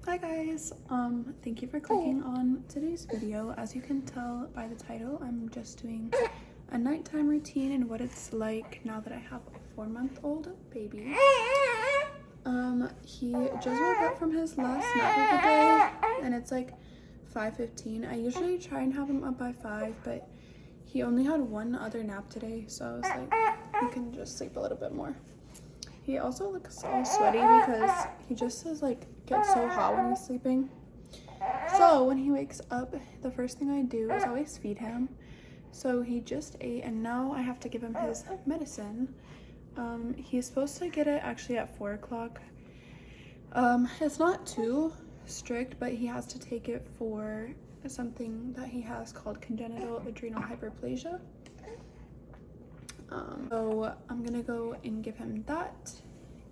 Hi guys, thank you for clicking on today's video. As you can tell by the title, I'm just doing a nighttime routine and what it's like now that I have a 4-month-old baby. He just woke up from his last nap of the day and it's like 5:15. I usually try and have him up by 5, but he only had one other nap today, so I was like, he can just sleep a little bit more. He also looks all sweaty because he just gets so hot when he's sleeping. So when he wakes up, the first thing I do is always feed him. So he just ate and now I have to give him his medicine. He's supposed to get it actually at 4 o'clock. It's not too strict, but he has to take it for something that he has called congenital adrenal hyperplasia. So I'm gonna go and give him that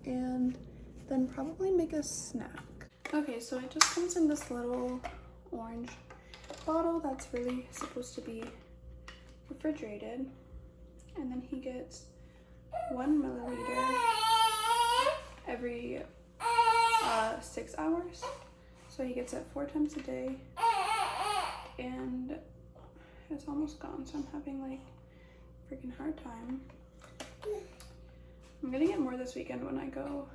and then probably make a snack. Okay, so it just comes in this little orange bottle that's really supposed to be refrigerated, and then he gets 1 milliliter every 6 hours, so he gets it 4 times a day, and it's almost gone, so I'm having like freaking hard time. I'm gonna get more this weekend when I go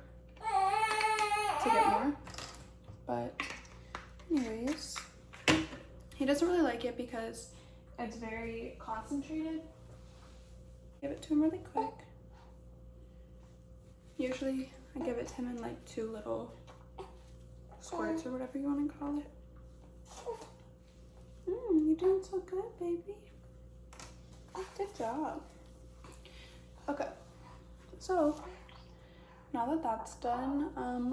to get more, but anyways, he doesn't really like it because it's very concentrated. Give it to him really quick. Usually I give it to him in like 2 little squirts or whatever you want to call it. You're doing so good, baby. Good job. Okay, so now that that's done,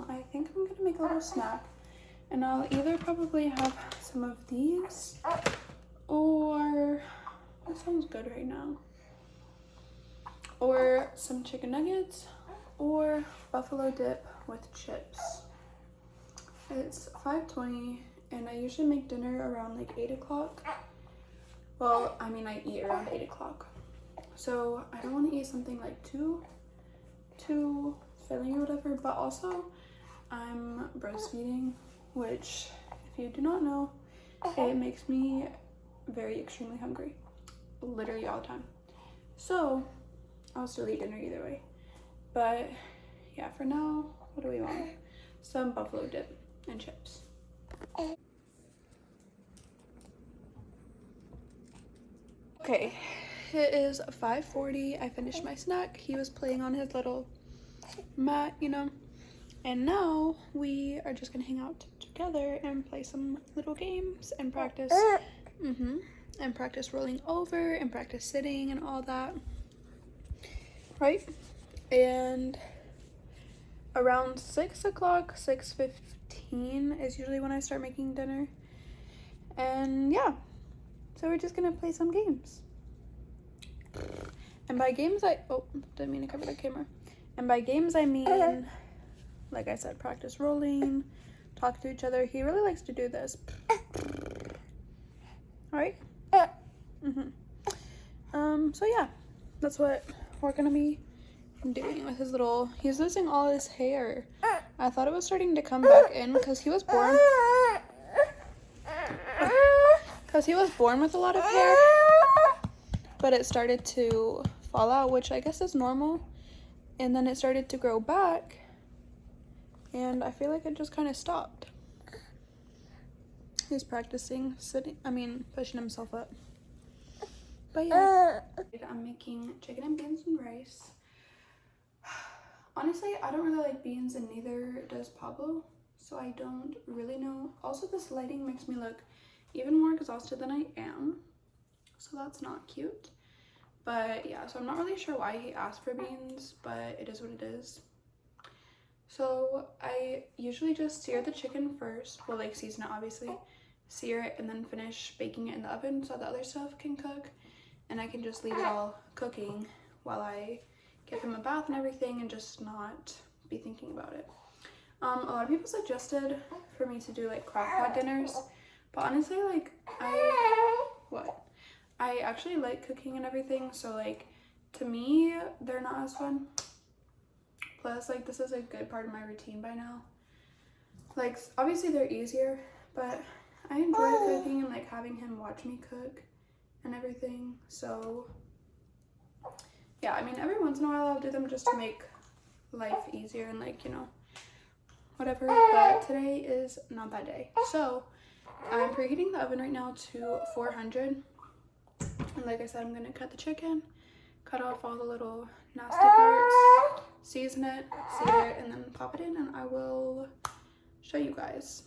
I think I'm gonna make a little snack, and I'll either probably have some of these, or that sounds good right now, or some chicken nuggets, or buffalo dip with chips. It's 5:20 and I usually make dinner around like 8 o'clock. Well, I mean, I eat around 8 o'clock. So I don't want to eat something like too filling or whatever, but also I'm breastfeeding, which if you do not know, it makes me very extremely hungry, literally all the time. So I'll still eat dinner either way. But yeah, for now, what do we want? Some buffalo dip and chips. Okay, it is 5:40. I finished my snack. He was playing on his little mat, you know, and now we are just gonna hang out together and play some little games and practice and practice rolling over and practice sitting and all that, right? And around 6 o'clock, 6:15 is usually when I start making dinner. And yeah, so we're just gonna play some games. And by games didn't mean to cover the camera. And by games I mean, like I said, practice rolling, talk to each other. He really likes to do this. Alright? So yeah, that's what we're gonna be doing with his little, he's losing all his hair. I thought it was starting to come back in because he was born with a lot of hair, but it started to fall out, which I guess is normal, and then it started to grow back, and I feel like it just kind of stopped. He's practicing pushing himself up. But yeah, I'm making chicken and beans and rice. Honestly, I don't really like beans, and neither does Pablo, so I don't really know. Also, this lighting makes me look even more exhausted than I am, so that's not cute. But yeah, so I'm not really sure why he asked for beans, but it is what it is. So I usually just sear the chicken first, well, like season it obviously, sear it, and then finish baking it in the oven so the other stuff can cook, and I can just leave it all cooking while I give him a bath and everything and just not be thinking about it. A lot of people suggested for me to do like crock pot dinners, but honestly, like I actually like cooking and everything, so like to me they're not as fun. Plus, like, this is a good part of my routine by now. Like, obviously they're easier, but I enjoy cooking and like having him watch me cook and everything. So yeah, I mean, every once in a while I'll do them just to make life easier and like, you know, whatever. But today is not that day. So I'm preheating the oven right now to 400. And like I said, I'm gonna cut the chicken, cut off all the little nasty parts, season it, and then pop it in, and I will show you guys.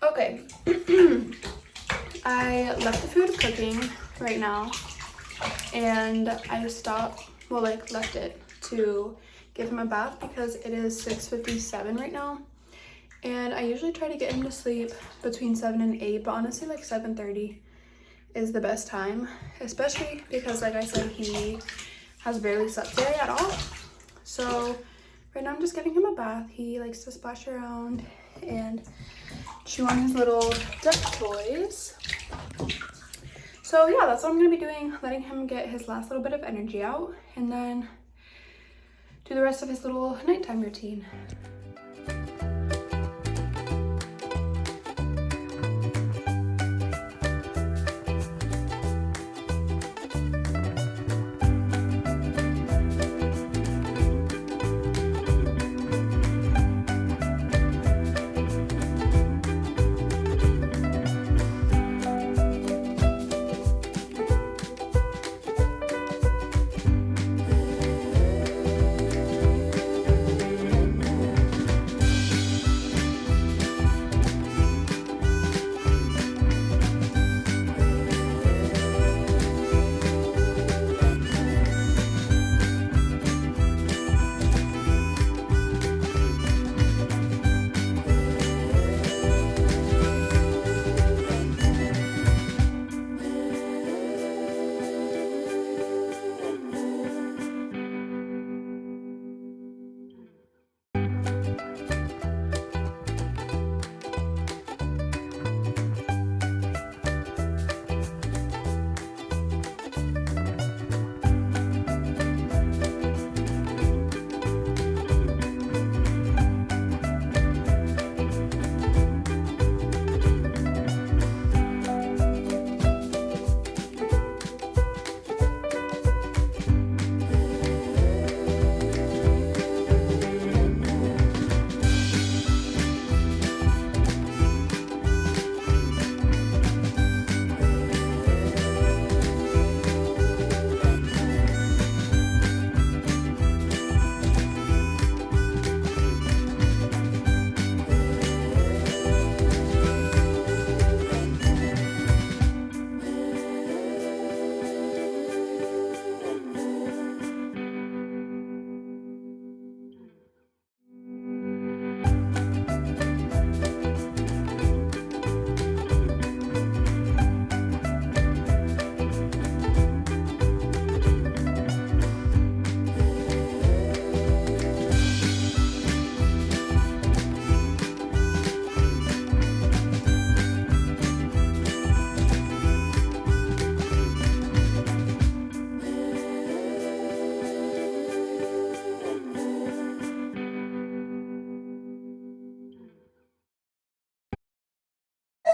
Okay, I left the food cooking right now, and I left it to give him a bath because it is 6:57 right now, and I usually try to get him to sleep between 7 and 8, but honestly like 7:30 is the best time, especially because like I said, he has barely slept today at all. So right now I'm just giving him a bath. He likes to splash around and chew on his little duck toys. So yeah, that's what I'm gonna be doing, letting him get his last little bit of energy out and then do the rest of his little nighttime routine.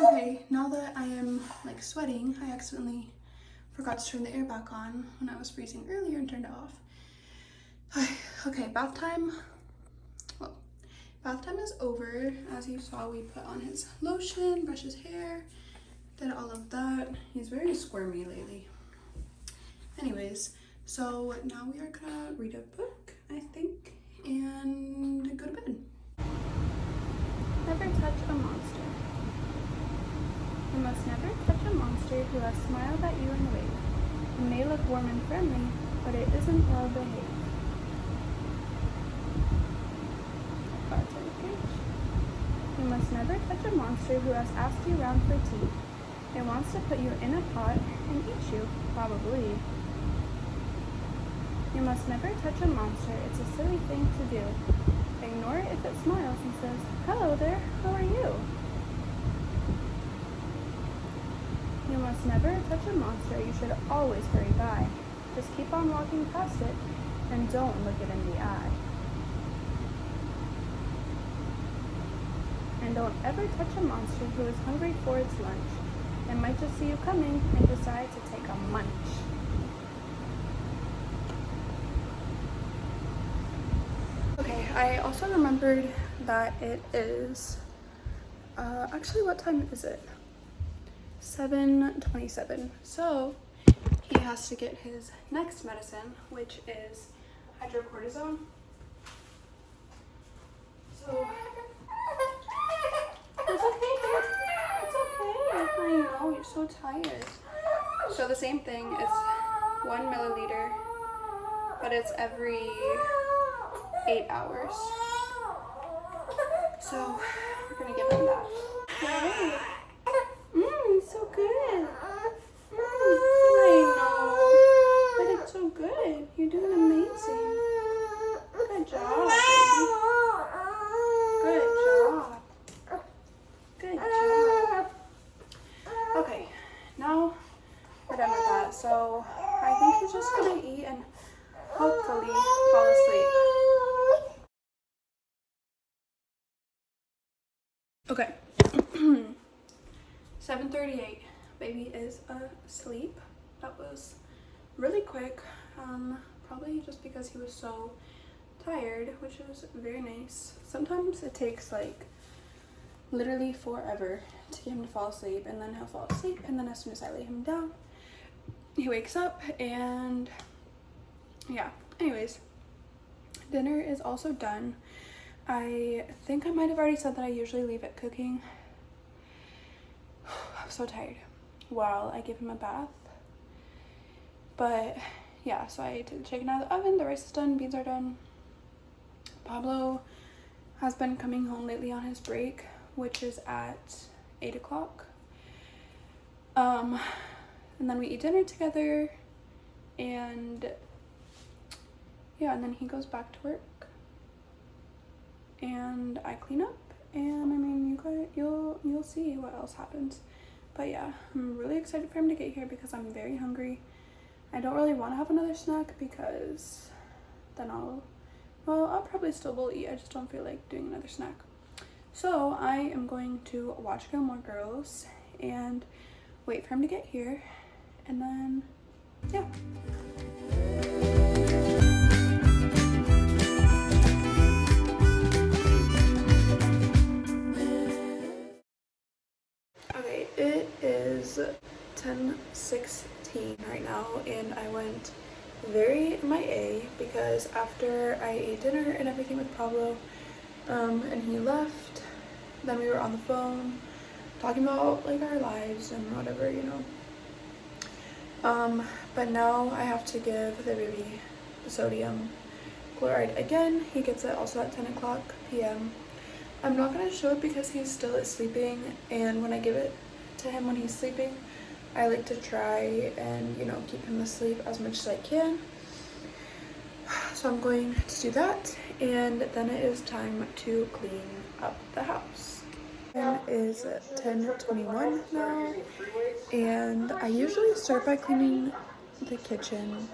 Okay, now that I am like sweating, I accidentally forgot to turn the air back on when I was freezing earlier and turned it off. Okay, bath time. Well, bath time is over. As you saw, we put on his lotion, brushed his hair, did all of that. He's very squirmy lately. Anyways, so now we are gonna read a book, I think, and go to bed. Never touch a monster. You must never touch a monster who has smiled at you and waved. It may look warm and friendly, but it isn't well behaved. You must never touch a monster who has asked you round for tea. It wants to put you in a pot and eat you, probably. You must never touch a monster. It's a silly thing to do. Ignore it if it smiles and says, "Hello there, how are you?" You must never touch a monster. You should always hurry by. Just keep on walking past it and don't look it in the eye. And don't ever touch a monster who is hungry for its lunch. It might just see you coming and decide to take a munch. Okay, I also remembered that it is, actually what time is it? 7:27. So he has to get his next medicine, which is hydrocortisone. So it's okay. It's okay. I know you're so tired. So the same thing. It's 1 milliliter, but it's every 8 hours. So we're gonna give him that. Right. So good. I know. But it's so good. You're doing amazing. Good job, baby. Good job. Good job. Okay, now we're done with that. So I think he's just gonna eat and hopefully fall asleep. Okay. 7:38. Baby is asleep. That was really quick. Probably just because he was so tired, which was very nice. Sometimes it takes like literally forever to get him to fall asleep, and then he'll fall asleep, and then as soon as I lay him down, he wakes up. And yeah, anyways, dinner is also done. I think I might have already said that I usually leave it cooking. I'm so tired while I give him a bath. But yeah, so I took the chicken out of the oven, the rice is done, beans are done. Pablo has been coming home lately on his break, which is at 8 o'clock. And then we eat dinner together, and yeah, and then he goes back to work, and I clean up, and I mean, you'll see what else happens. But yeah, I'm really excited for him to get here because I'm very hungry. I don't really want to have another snack because then I'll probably still will eat. I just don't feel like doing another snack. So I am going to watch Gilmore Girls and wait for him to get here, and then yeah. Okay, it is 10:16 right now, and I went very MIA because after I ate dinner and everything with Pablo, and he left, then we were on the phone talking about like our lives and whatever, you know. But now I have to give the baby sodium chloride again. He gets it also at 10 o'clock p.m. I'm not going to show it because he's still sleeping, and when I give it to him when he's sleeping, I like to try and, you know, keep him asleep as much as I can. So I'm going to do that, and then it is time to clean up the house. It is 10:21 now, and I usually start by cleaning the kitchen.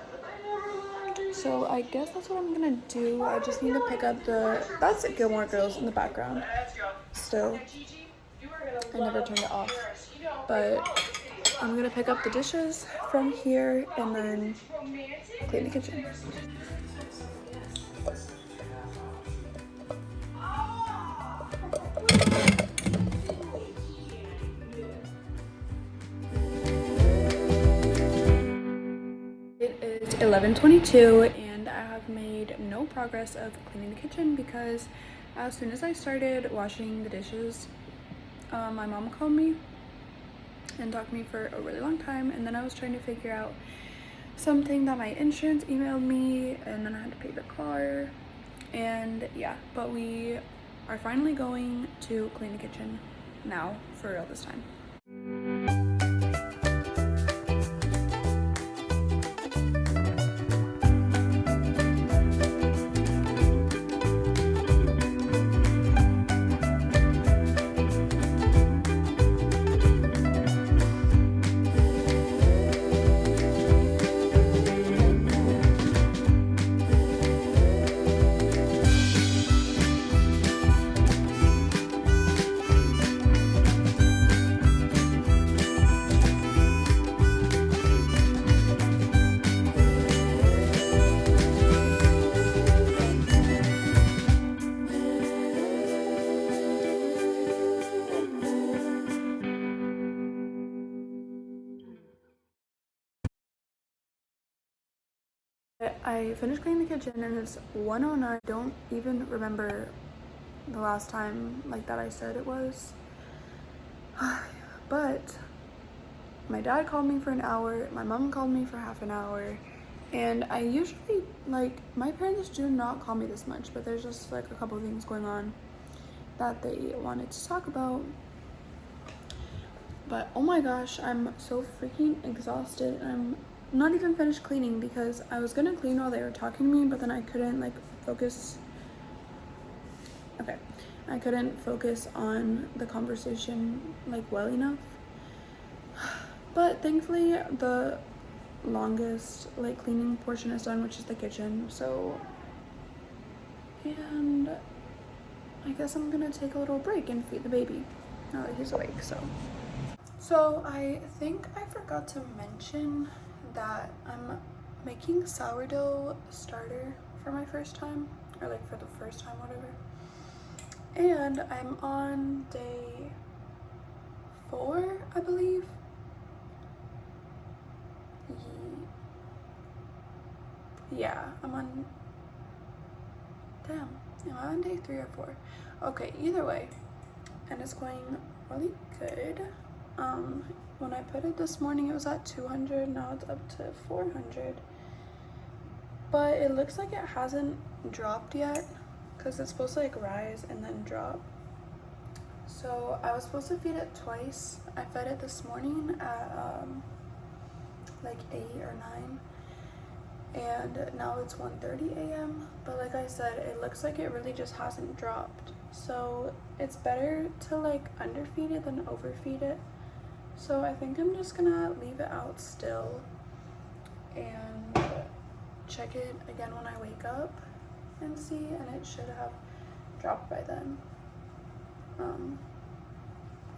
So I guess that's what I'm gonna do. I just need to pick up that's Gilmore Girls in the background. Still, I never turned it off. But I'm gonna pick up the dishes from here and then clean the kitchen. It is 11:22 and I have made no progress of cleaning the kitchen because as soon as I started washing the dishes, my mom called me and talked to me for a really long time, and then I was trying to figure out something that my insurance emailed me, and then I had to pay the car, and yeah, but we are finally going to clean the kitchen now for real this time. I finished cleaning the kitchen and it's 1:09. I don't even remember the last time like that I said it was. But my dad called me for an hour, my mom called me for half an hour, and I usually, like, my parents do not call me this much, but there's just like a couple of things going on that they wanted to talk about. But oh my gosh, I'm so freaking exhausted. I'm not even finished cleaning because I was gonna clean while they were talking to me, but then I couldn't like focus. Okay, I couldn't focus on the conversation like well enough. But thankfully the longest like cleaning portion is done, which is the kitchen. So, and I guess I'm gonna take a little break and feed the baby now that he's awake. So I think I forgot to mention that I'm making sourdough starter for my first time, or like for the first time, whatever. And I'm on day 4, I believe. Yeah, I'm on, damn, am I on day 3 or 4? Okay, either way, and it's going really good. When I put it this morning, it was at 200, now it's up to 400. But it looks like it hasn't dropped yet, because it's supposed to like rise and then drop. So I was supposed to feed it twice. I fed it this morning at like 8 or 9, and now it's 1:30 a.m. But like I said, it looks like it really just hasn't dropped. So it's better to like underfeed it than overfeed it. So I think I'm just gonna leave it out still and check it again when I wake up and see, and it should have dropped by then.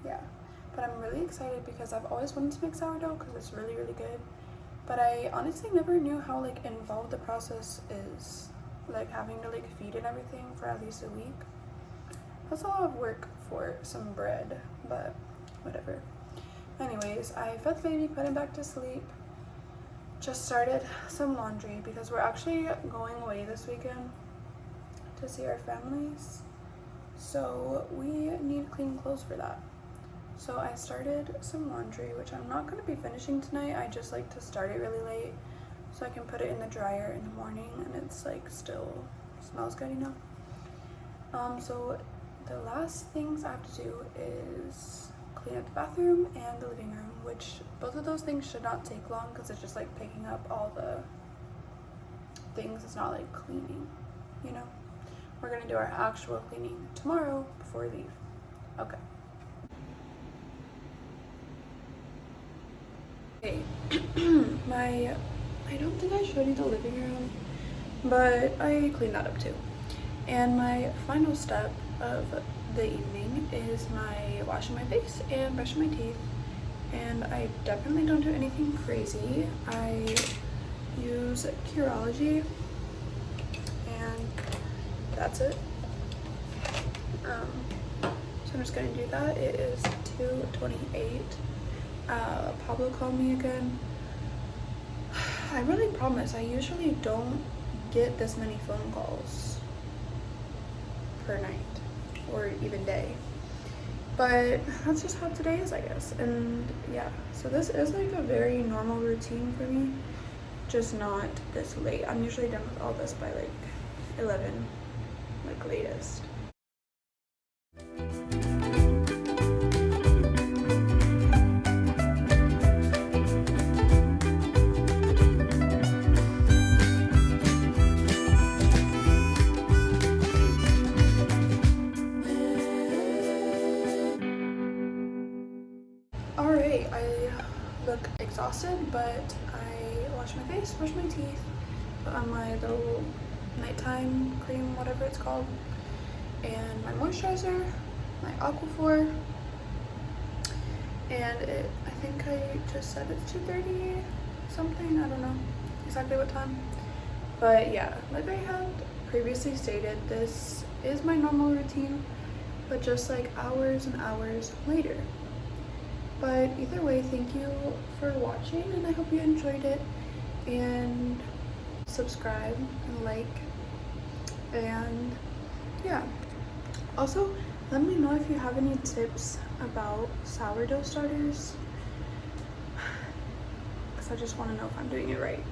Yeah, but I'm really excited because I've always wanted to make sourdough because it's really, really good. But I honestly never knew how like involved the process is, like having to like feed and everything for at least a week. That's a lot of work for some bread, but whatever. Anyways, I fed the baby, put him back to sleep, just started some laundry because we're actually going away this weekend to see our families, so we need clean clothes for that. So I started some laundry, which I'm not going to be finishing tonight. I just like to start it really late so I can put it in the dryer in the morning and it's like still smells good, you know. So the last things I have to do is clean up the bathroom and the living room, which both of those things should not take long because it's just like picking up all the things. It's not like cleaning, you know. We're gonna do our actual cleaning tomorrow before we leave. Okay. Okay. I don't think I showed you the living room, but I cleaned that up too. And my final step of the evening is my washing my face and brushing my teeth. And I definitely don't do anything crazy. I use Curology and that's it. So I'm just gonna do that. It is 2:28. Pablo called me again. I really promise I usually don't get this many phone calls per night or even day, but that's just how today is, I guess. And yeah, so this is like a very normal routine for me, just not this late. I'm usually done with all this by like 11, like latest. Alright, I look exhausted, but I washed my face, brushed my teeth, put on my little nighttime cream, whatever it's called, and my moisturizer, my Aquaphor, and I think I just said it's 2:30 something, I don't know exactly what time, but yeah, like I had previously stated, this is my normal routine, but just like hours and hours later. But either way, thank you for watching, and I hope you enjoyed it, and subscribe and like, and yeah. Also, let me know if you have any tips about sourdough starters, because I just want to know if I'm doing it right.